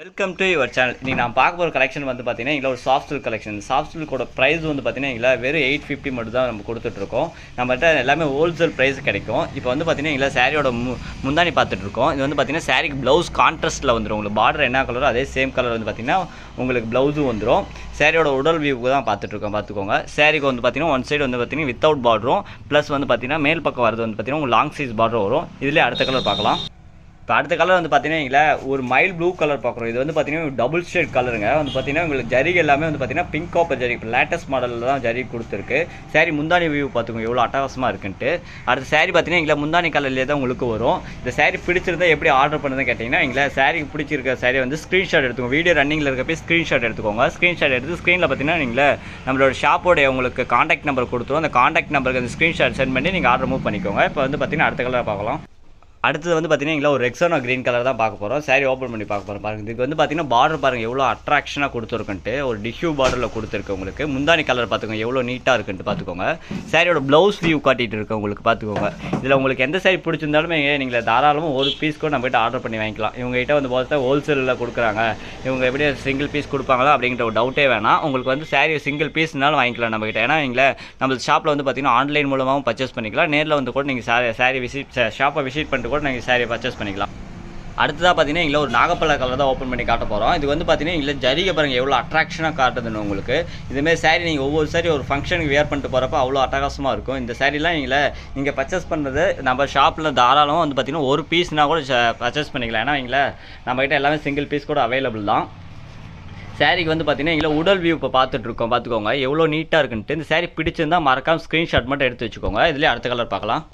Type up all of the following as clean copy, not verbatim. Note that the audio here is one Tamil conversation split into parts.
Welcome to your channel. இன்றைக்கி நான் பார்க்க போகிற கலெக்ஷன் வந்து பார்த்தீங்கன்னா இதில் ஒரு சாஃப்ட் சில்க் கலெக்ஷன். சாஃப்ட் சில்கோட ப்ரைஸ் வந்து பார்த்தீங்கன்னா இதில் வெறும் 850 மட்டும் தான் நம்ம கொடுத்துட்ருக்கோம். நம்மகிட்ட எல்லாமே ஹோல்சேல் ப்ரைஸ் கிடைக்கும். இப்போ வந்து பார்த்தீங்கன்னா இதில் சாரியோட முந்தானி பார்த்துட்ருக்கோம். இது வந்து பார்த்தீங்கன்னா சாரிக்கு ப்ளவுஸ் கான்ட்ராஸ்ட்டில் வந்துடும். உங்களுக்கு பார்டர் என்ன கலரோ அதே சேம் கலர் வந்து பார்த்தீங்கன்னா உங்களுக்கு ப்ளவுஸும் வந்துடும். சாரியோட உடல் வியூக்கு தான் பார்த்துட்ருக்கோம். பார்த்துக்கோங்க. சாரிக்கு வந்து பார்த்தீங்கன்னா ஒன் சைடு வந்து பார்த்தீங்கன்னா வித்தவுட் பார்டரும் ப்ளஸ் வந்து பார்த்தீங்கன்னா மேல் பக்கம் வரது வந்து பார்த்தீங்கன்னா உங்களுக்கு லாங் சைஸ் பார்டர் வரும். இதிலே அடுத்த கலர் பார்க்கலாம். இப்போ அடுத்த கலர் வந்து பார்த்தீங்கன்னா ஒரு மைல் ப்ளூ கலர் பார்க்குறோம். இது வந்து பார்த்தீங்கன்னா டபுள் ஷேட் கலருங்க. வந்து பார்த்தீங்கன்னா உங்களுக்கு ஜரிகை எல்லாமே வந்து பார்த்தீங்கன்னா பிங்க் காப்பர் ஜரி. இப்போ லேட்டஸ்ட் மாடலில் தான் ஜரி கொடுத்துருக்கு. சாரி முந்தானி வியூ பார்த்துக்கோங்க எவ்வளோ அட்டகாசமாக இருக்குன்ட்டு. அடுத்த சாரி பார்த்தீங்கன்னா முந்தானி கலர்லேயே தான் உங்களுக்கு வரும். இந்த சாரி பிடிச்சிருந்தா எப்படி ஆர்டர் பண்ணுறதுன்னு கேட்டிங்கன்னா சாரிக்கு பிடிச்சிருக்க சாரி வந்து ஸ்க்ரீன்ஷாட் எடுத்துக்கோங்க. வீடியோ ரன்னிங்கில் இருக்கப்போ ஸ்க்ரீன்ஷாட் எடுத்துக்கோங்க. ஸ்க்ரீன்ஷாட் எடுத்து ஸ்க்ரீனில் பார்த்தீங்கன்னா நம்மளோட ஷாப்போடைய உங்களுக்கு காண்டாக்ட் நம்பர் கொடுத்துருவோம். அந்த காண்டாக்ட் நம்பருக்கு அந்த ஸ்க்ரீன்ஷாட் சென்ட் பண்ணி நீங்கள் ஆர்டர் மூவ் பண்ணிக்கோங்க. இப்போ வந்து பார்த்தீங்கன்னா அடுத்த கலர் பார்க்கலாம். அடுத்தது வந்து பார்த்தீங்கன்னா ஒரு ரெக்ஸானோ க்ரீன் கலர் தான் பார்க்க போகிறோம். சாரி ஓப்பன் பண்ணி பார்க்க போகிறோம். பாருங்கள், இதுக்கு வந்து பார்த்தீங்கன்னா பார்டர் பாருங்கள் எவ்வளோ அட்ராக்ஷனாக கொடுத்துருக்குன்ட்டு. ஒரு டிஷ்யூ பார்டரில் கொடுத்துருக்கு. உங்களுக்கு முந்தானி கலர் பார்த்துக்கோங்க எவ்வளோ நீட்டாக இருக்குன்ட்டு பார்த்துக்கோங்க. சாரியோட ப்ளவுஸ் வியூ காட்டிகிட்டு இருக்கு உங்களுக்கு பார்த்துக்கோங்க. இதில் உங்களுக்கு எந்த சாரி பிடிச்சிருந்தாலுமே நீங்கள் தாராளமாக ஒரு பீஸ் கூட நம்மகிட்ட ஆர்டர் பண்ணி வாங்கிக்கலாம். இவங்ககிட்ட வந்து பார்த்தா ஹோல்சேலில் கொடுக்குறாங்க. இவங்க எப்படி சிங்கிள் பீஸ் கொடுப்பாங்களா அப்படிங்கிற ஒரு டவுட்டே வேணாம். உங்களுக்கு வந்து சாரி சிங்கிள் பீஸ்னாலும் வாங்கிக்கலாம் நம்மகிட்ட. ஏன்னா நம்ம ஷாப்பில் வந்து பார்த்தீங்கன்னா ஆன்லைன் மூலமாகவும் பர்ச்சேஸ் பண்ணிக்கலாம். நேரில் வந்து கூட நீங்கள் சாரி ஷாப்பை விசிட் பண்ணிட்டு நீங்கள் சாரியை பர்ச்சேஸ் பண்ணிக்கலாம். அடுத்ததாக பார்த்தீங்கன்னா ஒரு நாகப்பழ கலர் தான் ஓப்பன் பண்ணி காட்ட போகிறோம். இது வந்து பார்த்தீங்கன்னா ஜரிகை பாருங்கள் எவ்வளோ அட்ராக்ஷனாக காட்டுதுன்னு உங்களுக்கு. இதுமாரி சாரி நீங்கள் ஒவ்வொரு சாரி ஒரு ஃபங்க்ஷனுக்கு வேர் பண்ணிட்டு போகிறப்ப அவ்வளோ அட்டகாசமாக இருக்கும். இந்த சாரிலாம் நீங்கள் பர்ச்சேஸ் பண்ணுறது நம்ம ஷாப்பில் தாராளமாக வந்து பார்த்தீங்கன்னா ஒரு பீஸ்னால் கூட பர்ச்சேஸ் பண்ணிக்கலாம். ஏன்னா நம்மகிட்ட எல்லாமே சிங்கிள் பீஸ் கூட அவைலபிள் தான். சாரிக்கு வந்து பார்த்தீங்கன்னா உடல் வியூ இப்போ பார்த்துட்ருக்கோம். பார்த்துக்கோங்க எவ்வளோ நீட்டாக இருக்குன்ட்டு. இந்த சாரி பிடிச்சிருந்தால் மறக்காமல் ஸ்க்ரீன்ஷாட் மட்டும் எடுத்து வச்சுக்கோங்க. இதுலேயே அடுத்த கலர் பார்க்கலாம்.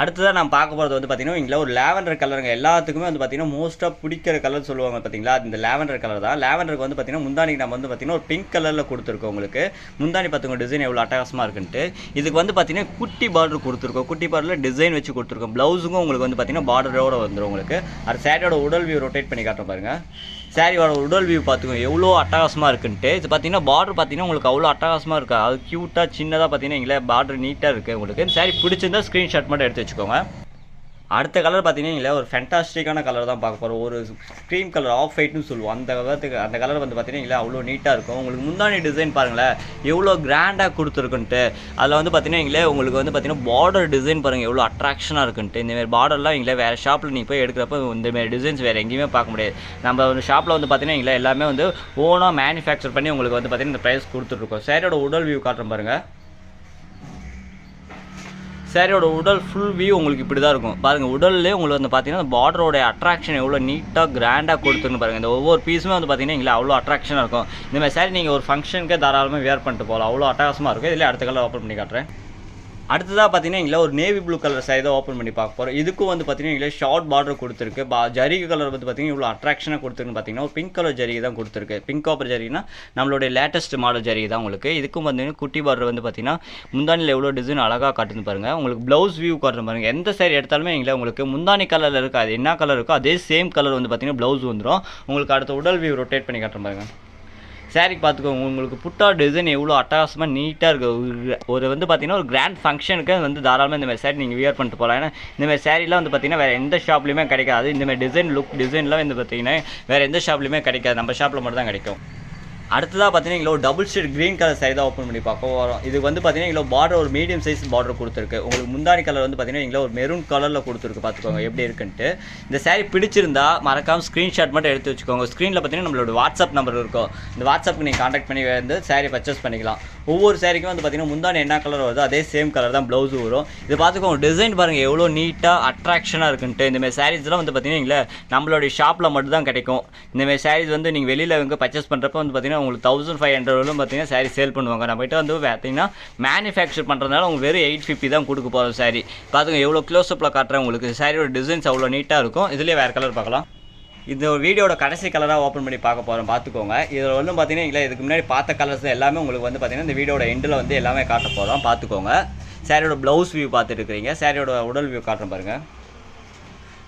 அடுத்ததாக நம்ம பார்க்க போகிறது வந்து பார்த்தீங்கன்னா ஒரு லேவண்டர் கலருங்க. எல்லாத்துக்குமே வந்து பார்த்தீங்கன்னா மோஸ்ட்டாக பிடிக்கிற கலர் சொல்லுவாங்க பார்த்தீங்களா, இந்த லேவண்டர் கலர் தான். லேவண்டருக்கு வந்து பார்த்தீங்கன்னா முந்தானிக்கு நம்ம வந்து பார்த்தீங்கன்னா ஒரு பிங்க் கலரில் கொடுத்துருக்கோம். உங்களுக்கு முந்தானி பார்த்துக்கோங்க டிசைன் எவ்வளோ அட்டகாசமாக இருக்குன்ட்டு. இதுக்கு வந்து பார்த்தீங்கன்னா குட்டி பார்டர் கொடுத்துருக்கோம். குட்டி பார்டரில் டிசைன் வச்சு கொடுத்துருக்கோம். ப்ளவுஸுக்கும் உங்களுக்கு வந்து பார்த்தீங்கன்னா பார்டரோட வந்துடும். உங்களுக்கு அது சாரியோட உடல் வியூ ரொட்டேட் பண்ணி காட்டுறோம் பாருங்கள். சாரியோட உடல் வியூ பார்த்துக்கோங்க எவ்வளோ அட்டகாசமாக இருக்குன்ட்டு. இது பார்த்தீங்கன்னா பார்டர் பார்த்தீங்கன்னா உங்களுக்கு அவ்வளோ அட்டகாசமாக இருக்குது. அது க்யூட்டாக சின்னதாக பார்த்தீங்கன்னா பார்டர் நீட்டாக இருக்குது. உங்களுக்கு சாரி பிடிச்சிருந்தா ஸ்க்ரீன்ஷாட் மட்டும் எடுத்து வச்சுக்கோங்க. அடுத்த கலர் பார்த்தீங்கன்னா ஒரு ஃபேண்டாஸ்டிக்கான கலர் தான் பார்க்க போகிறோம். ஒரு க்ரீம் கலர் ஆஃப் ஒயிட்னு சொல்லுவோம். அந்த கலர் வந்து பார்த்தீங்கன்னா அவ்வளோ நீட்டாக இருக்கும். உங்களுக்கு முந்தானி டிசைன் பாருங்களேன் எவ்வளோ கிராண்டாக கொடுத்துருக்குன்ட்டு. அதில் வந்து பார்த்தீங்கன்னா உங்களுக்கு வந்து பார்த்தீங்கன்னா பார்டர் டிசைன் பாருங்கள் எவ்வளோ அட்ராக்ஷனாக இருக்குன்ட்டு. இந்தமாரி பார்டர்லாம் வேறு ஷாப்பில் நீங்கள் போய் எடுக்கிறப்ப இந்தமாரி டிசைன்ஸ் வேறு எங்கேயுமே பார்க்க முடியாது. நம்ம ஒரு ஷாப்பில் வந்து பார்த்தீங்கன்னா எல்லாமே வந்து ஓனாக மேனுஃபேக்சர் பண்ணி உங்களுக்கு வந்து பார்த்தீங்கன்னா இந்த ப்ரைஸ் கொடுத்துட்ருக்கோம். சாரியோட உடல் வியூ காட்டுறோம் பாருங்கள். சாரியோட உடல் ஃபுல் வியூ உங்களுக்கு இப்படி தான் இருக்கும். பாருங்கள் உடல்லே உங்களுக்கு வந்து பார்த்தீங்கன்னா பார்டரோட அட்ராக்ஷன் எவ்வளோ நீட்டாக கிராண்டாக கொடுத்துன்னு பாருங்கள். இந்த ஒவ்வொரு பீஸுமே வந்து பார்த்தீங்கன்னா அவ்வளோ அட்ராக்ஷனாக இருக்கும். இந்தமாதிரி சாரி நீங்கள் ஒரு ஃபங்க்ஷனுக்கே தாராளமாக வேர் பண்ணிட்டு போகலாம். அவ்வளோ அட்டகாசமாக இருக்கும். இதில் அடுத்த கலர் ஓப்பன் பண்ணி காட்டுறேன். அடுத்ததாக பார்த்தீங்கன்னா ஒரு நேவி ப்ளூ கலர் சாரி தான் ஓப்பன் பண்ணி பார்க்க போகிறோம். இதுக்கும் வந்து பார்த்தீங்கன்னா ஷார்ட் பார்டர் கொடுத்துருக்கு. ஜரிகை கலர் வந்து பார்த்தீங்கன்னா இவ்வளோ அட்ராக்ஷனாக கொடுத்துருக்குன்னு பார்த்தீங்கன்னா ஒரு பிங்க் கலர் ஜரிகை தான் கொடுத்துருக்கு. பிங்க் காப்பர் ஜரிகைனா நம்மளுடைய லேட்டஸ்ட் மாடல் ஜரிகை தான் உங்களுக்கு. இதுக்கும் பார்த்தீங்கன்னா குட்டி பார்டர் வந்து பார்த்தீங்கன்னா முந்தானியில் எவ்வளோ டிசைன் அழகாக காட்டுன்னு பாருங்கள். உங்களுக்கு ப்ளவுஸ் வியூ காட்டுற பாருங்கள். எந்த சாரி எடுத்தாலுமே உங்களுக்கு முந்தானி கலரில் இருக்குது. அது என்ன கலர் இருக்கோ அதே சேம் கலர் வந்து பார்த்தீங்கன்னா ப்ளவுஸ் வந்துடும். உங்களுக்கு அடுத்த உடல் வியூ ரொட்டேட் பண்ணி காட்டுற பாருங்கள். சாரிக்கு பார்த்துக்கோங்க உங்களுக்கு புட்டா டிசைன் எவ்வளோ அட்டகாசமாக நீட்டாக இருக்குது. ஒரு வந்து பார்த்தீங்கன்னா ஒரு கிராண்ட் ஃபங்க்ஷனுக்கு வந்து தாராளமாக இந்தமாதிரி சாரி நீங்கள் வியர் பண்ணிட்டு போகலாம். ஏன்னா இந்தமாதிரி சாரிலாம் வந்து பார்த்தீங்கன்னா வேறு எந்த ஷாப்லையுமே கிடைக்காது. இந்தமாதிரி டிசைன்லாம் வந்து பார்த்தீங்கன்னா வேறு எந்த ஷாப்லையுமே கிடைக்காது. நம்ம ஷாப்பில் மட்டும் தான் கிடைக்கும். அடுத்ததாக பார்த்தீங்கன்னா ஒரு double shade green colour sorry தான் ஓப்பன் பண்ணி பார்க்க வரோம். இது வந்து பார்த்தீங்கன்னா பார்டர் ஒரு மீடியம் சைஸ் பார்டர் கொடுத்துருக்கு. உங்களுக்கு முந்தானி கலர் வந்து பார்த்தீங்கன்னா ஒரு மெரூன் கலரில் கொடுத்துருக்கு. பார்த்துக்கோங்க எப்படி இருக்குன்ட்டு. இந்த சாரி பிடிச்சிருந்தா மறக்காமல் ஸ்க்ரீன்ஷாட் மட்டும் எடுத்து வச்சுக்கோங்க. ஸ்க்ரீனில் பார்த்தீங்கன்னா நம்மளோட வாட்ஸ்அப் நம்பர் இருக்கும். இந்த வாட்ஸ்அப்புக்கு நீங்கள் காண்டாக்ட் பண்ணி வந்து சாரி பர்ச்சேஸ் பண்ணிக்கலாம். ஒவ்வொரு சாரிக்கும் வந்து பார்த்தீங்கன்னா முந்தானி என்ன கலர் வருதோ அதே சேம் கலர் தான் ப்ளவுஸு வரும். இது பார்த்துக்கோங்க டிசைன் பாருங்கள் எவ்வளோ நீட்டாக அட்ராக்ஷனாக இருக்குன்ட்டு. இந்தமாதிரி சாரீஸ்லாம் வந்து பார்த்தீங்கன்னா நம்மளுடைய ஷாப்பில் மட்டும் தான் கிடைக்கும். இந்தமாதிரி சாரீஸ் வந்து நீங்கள் வெளியில் இவங்க பர்ச்சேஸ் பண்ணுறப்ப வந்து பார்த்தீங்கன்னா உங்களுக்கு 1500 பார்த்தீங்கன்னா சாரி சேல் பண்ணுவாங்க. நம்மகிட்ட வந்து பார்த்தீங்கன்னா மேனுஃபேக்சர் பண்ணுறதுனால உங்களுக்கு வெறும் 850 தான் கொடுக்க போகிறோம். சாரி பார்த்துங்க எவ்வளோ க்ளோஸ்அப்பில் காட்டுறேன். உங்களுக்கு சாரியோட டிசைன்ஸ் அவ்வளோ நீட்டாக இருக்கும். இதுலேயே வேறு கலர் பார்க்கலாம். இந்த வீடியோட கடைசி கலராக ஓப்பன் பண்ணி பார்க்க போகிறோம். பார்த்துக்கோங்க. இதில் வந்து பார்த்தீங்கன்னா இதுக்கு முன்னாடி பார்த்த கலர்ஸ் எல்லாமே உங்களுக்கு வந்து பார்த்தீங்கன்னா இந்த வீடியோட எண்டில் வந்து எல்லாமே காட்ட போகிறோம். பார்த்துக்கோங்க. சாரியோட ப்ளவுஸ் வியூ பார்த்துட்டு இருக்கிறீங்க. சாரியோட உடல் வியூ காட்டுறேன் பாருங்கள்.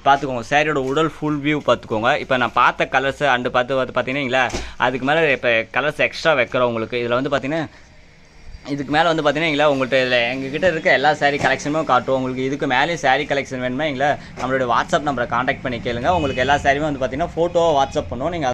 பார்த்துக்கோங்க சாரியோட உடல் ஃபுல் வியூ பார்த்துக்கோங்க. இப்போ நான் பார்த்த கலர்ஸ் பார்த்தீங்கன்னா அதுக்கு மேலே இப்போ கலர்ஸ் எக்ஸ்ட்ரா வைக்கிறோம் உங்களுக்கு. இதில் வந்து பார்த்தீங்கன்னா இதுக்கு மேலே வந்து பார்த்தீங்கன்னா உங்கள்கிட்ட இதில் எங்ககிட்ட இருக்க எல்லா சாரீ கலெக்ஷனுமே காட்டுவோம். உங்களுக்கு இதுக்கு மேலேயும் சாரீ கலெக்ஷன் வேணுமா நம்மளோட வாட்ஸ்அப் நம்பரை காண்டாக்ட் பண்ணி கேளுங்க. உங்களுக்கு எல்லா சாரியுமே வந்து பார்த்தீங்கன்னா ஃபோட்டோவாக வாட்ஸ்அப் பண்ணுவோம். நீங்கள்